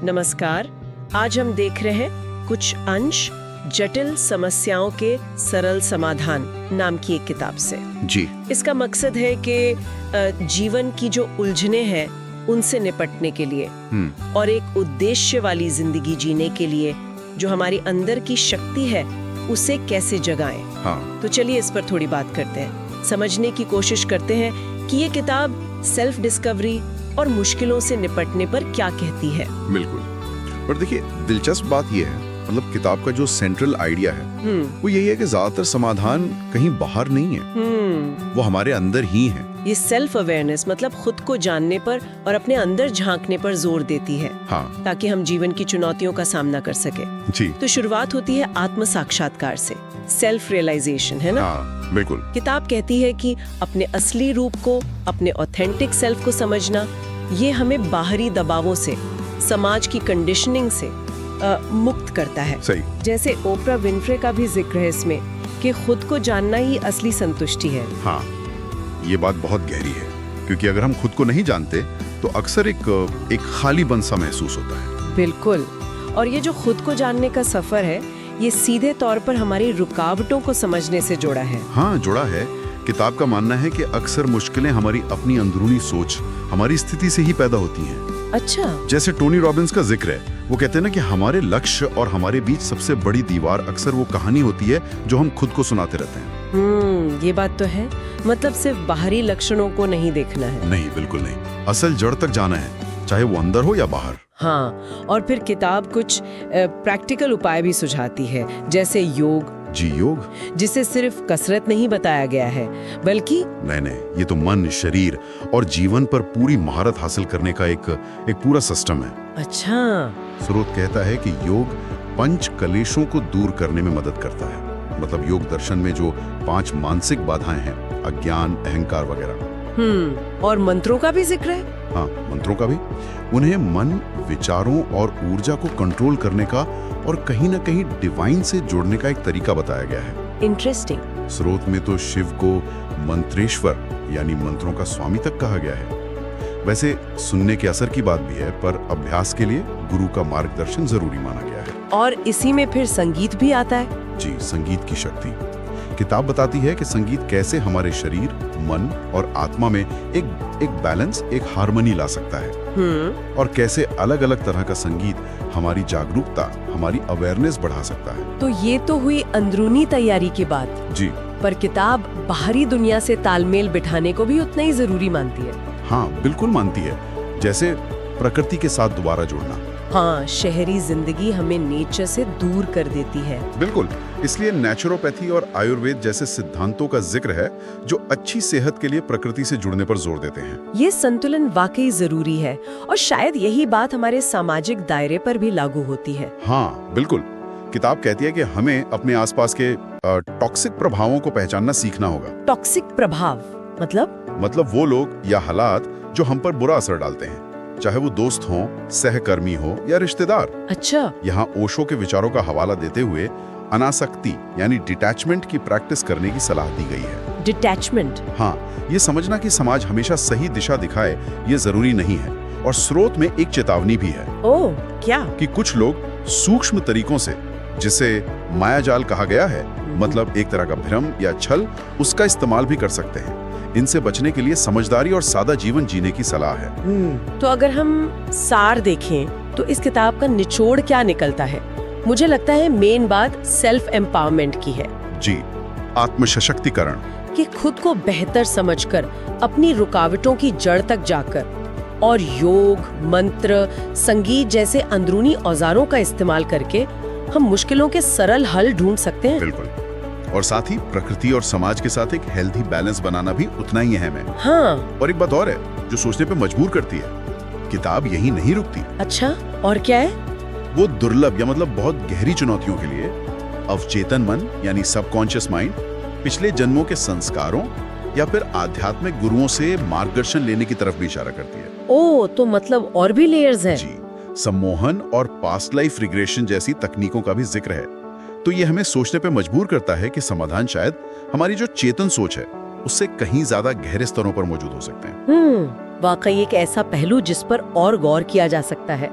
नमस्कार। आज हम देख रहे हैं कुछ अंश जटिल समस्याओं के सरल समाधान नाम की एक किताब से। जी। इसका मकसद है कि जीवन की जो उलझने हैं उनसे निपटने के लिए और एक उद्देश्य वाली जिंदगी जीने के लिए जो हमारी अंदर की शक्ति है उसे कैसे जगाएं। हाँ। तो चलिए इस पर थोड़ी बात करते हैं, समझने की कोशिश करते हैं कि ये किताब सेल्फ डिस्कवरी और मुश्किलों से निपटने पर क्या कहती है। बिल्कुल। पर देखिए, दिलचस्प बात यह है, मतलब किताब का जो सेंट्रल आइडिया है वो यही है कि ज्यादातर समाधान कहीं बाहर नहीं है, वो हमारे अंदर ही है। ये सेल्फ अवेयरनेस मतलब खुद को जानने पर और अपने अंदर झांकने पर जोर देती है। हाँ। ताकि हम जीवन की चुनौतियों का सामना कर सके। जी। तो शुरुआत होती है आत्म साक्षात्कार से, सेल्फ रियलाइजेशन, है ना? हाँ, बिल्कुल। किताब कहती है कि अपने असली रूप को, अपने ऑथेंटिक सेल्फ को समझना, ये हमें बाहरी दबावों से, समाज की कंडीशनिंग से मुक्त करता है। सही। जैसे ओप्रा विनफ्रे का भी जिक्र है इसमें कि खुद को जानना ही असली संतुष्टि है। हाँ, ये बात बहुत गहरी है, क्योंकि अगर हम खुद को नहीं जानते तो अक्सर एक खालीपन सा महसूस होता है। बिल्कुल। और ये जो खुद को जानने का सफर है, ये सीधे तौर पर हमारी रुकावटों को समझने से जुड़ा है। हाँ, जुड़ा है। किताब का मानना है कि अक्सर मुश्किलें हमारी अपनी अंदरूनी सोच, हमारी स्थिति से ही पैदा होती हैं। अच्छा। जैसे टोनी रॉबिन्स का जिक्र है, वो कहते हैं ना कि हमारे लक्ष्य और हमारे बीच सबसे बड़ी दीवार अक्सर वो कहानी होती है जो हम खुद को सुनाते रहते हैं। ये बात तो है। मतलब सिर्फ बाहरी लक्षणों को नहीं देखना है। नहीं, बिल्कुल नहीं। असल जड़ तक जाना है, चाहे वो अंदर हो या बाहर। हाँ, और फिर किताब कुछ प्रैक्टिकल उपाय भी सुझाती है, जैसे योग। जी, योग। जिसे सिर्फ कसरत नहीं बताया गया है, बल्कि नहीं, ये तो मन, शरीर और जीवन पर पूरी महारत हासिल करने का एक पूरा सिस्टम है। अच्छा। स्रोत कहता है कि योग पंच कलेशों को दूर करने में मदद करता है। मतलब योग दर्शन में जो 5 मानसिक बाधाएं हैं, अज्ञान, अहंकार वगैरह। और मंत्रों का भी जिक्र है। हाँ, मंत्रों का भी। उन्हें मन, विचारों और ऊर्जा को कंट्रोल करने का और कहीं ना कहीं डिवाइन से जोड़ने का एक तरीका बताया गया है। इंटरेस्टिंग। स्रोत में तो शिव को मंत्रेश्वर यानी मंत्रों का स्वामी तक कहा गया है। वैसे सुनने के असर की बात भी है, पर अभ्यास के लिए गुरु का मार्गदर्शन जरूरी माना गया है। और इसी में फिर संगीत भी आता है। जी, संगीत की शक्ति। किताब बताती है कि संगीत कैसे हमारे शरीर, मन और आत्मा में एक बैलेंस, एक हार्मनी ला सकता है। और कैसे अलग अलग तरह का संगीत हमारी जागरूकता, हमारी अवेयरनेस बढ़ा सकता है। तो ये तो हुई अंदरूनी तैयारी की बात। जी। पर किताब बाहरी दुनिया से तालमेल बिठाने को भी उतना ही जरूरी मानती है। हाँ, बिल्कुल मानती है। जैसे प्रकृति के साथ दोबारा जुड़ना। हाँ, शहरी जिंदगी हमें नेचर से दूर कर देती है। बिल्कुल। इसलिए नेचुरोपैथी और आयुर्वेद जैसे सिद्धांतों का जिक्र है जो अच्छी सेहत के लिए प्रकृति से जुड़ने पर जोर देते हैं। ये संतुलन वाकई जरूरी है और शायद यही बात हमारे सामाजिक दायरे पर भी लागू होती है। हाँ, बिल्कुल। किताब कहती है कि हमें अपने आसपास के टॉक्सिक प्रभावों को पहचानना सीखना होगा। टॉक्सिक प्रभाव मतलब वो लोग या हालात जो हम पर बुरा असर डालते हैं, चाहे वो दोस्त हों, सहकर्मी हो या रिश्तेदार। अच्छा। यहाँ ओशो के विचारों का हवाला देते हुए अनासक्ति यानी डिटैचमेंट की प्रैक्टिस करने की सलाह दी गई है। डिटैचमेंट? हाँ, ये समझना कि समाज हमेशा सही दिशा दिखाए ये जरूरी नहीं है। और स्रोत में एक चेतावनी भी है। ओह, क्या? कि कुछ लोग सूक्ष्म तरीकों से, जिसे मायाजाल कहा गया है, मतलब एक तरह का भ्रम या छल, उसका इस्तेमाल भी कर सकते हैं। इनसे बचने के लिए समझदारी और सादा जीवन जीने की सलाह है। तो अगर हम सार देखें तो इस किताब का निचोड़ क्या निकलता है? मुझे लगता है मेन बात सेल्फ एम्पावरमेंट की है। जी, आत्म सशक्तिकरण। कि खुद को बेहतर समझकर अपनी रुकावटों की जड़ तक जाकर और योग, मंत्र, संगीत जैसे अंदरूनी औजारों का इस्तेमाल करके हम मुश्किलों के सरल हल ढूंढ सकते हैं। बिल्कुल। और साथ ही प्रकृति और समाज के साथ एक हेल्दी बैलेंस बनाना भी उतना ही अहम है। हाँ। और एक बात और है जो सोचने पे मजबूर करती है, किताब यही नहीं रुकती। अच्छा, और क्या है? वो दुर्लभ या मतलब बहुत गहरी चुनौतियों के लिए अवचेतन मन यानी सबकॉन्शियस माइंड, पिछले जन्मों के संस्कारों या फिर आध्यात्मिक गुरुओं से मार्गदर्शन लेने की तरफ भी इशारा करती है। ओह, तो मतलब और भी लेयर्स हैं। जी, सम्मोहन और पास्ट लाइफ रिग्रेशन जैसी तकनीकों का भी जिक्र है। तो ये हमें सोचने पे मजबूर करता है कि समाधान शायद हमारी जो चेतन सोच है उससे कहीं ज्यादा गहरे स्तरों पर मौजूद हो सकते हैं। वाकई एक ऐसा पहलू जिस पर और गौर किया जा सकता है।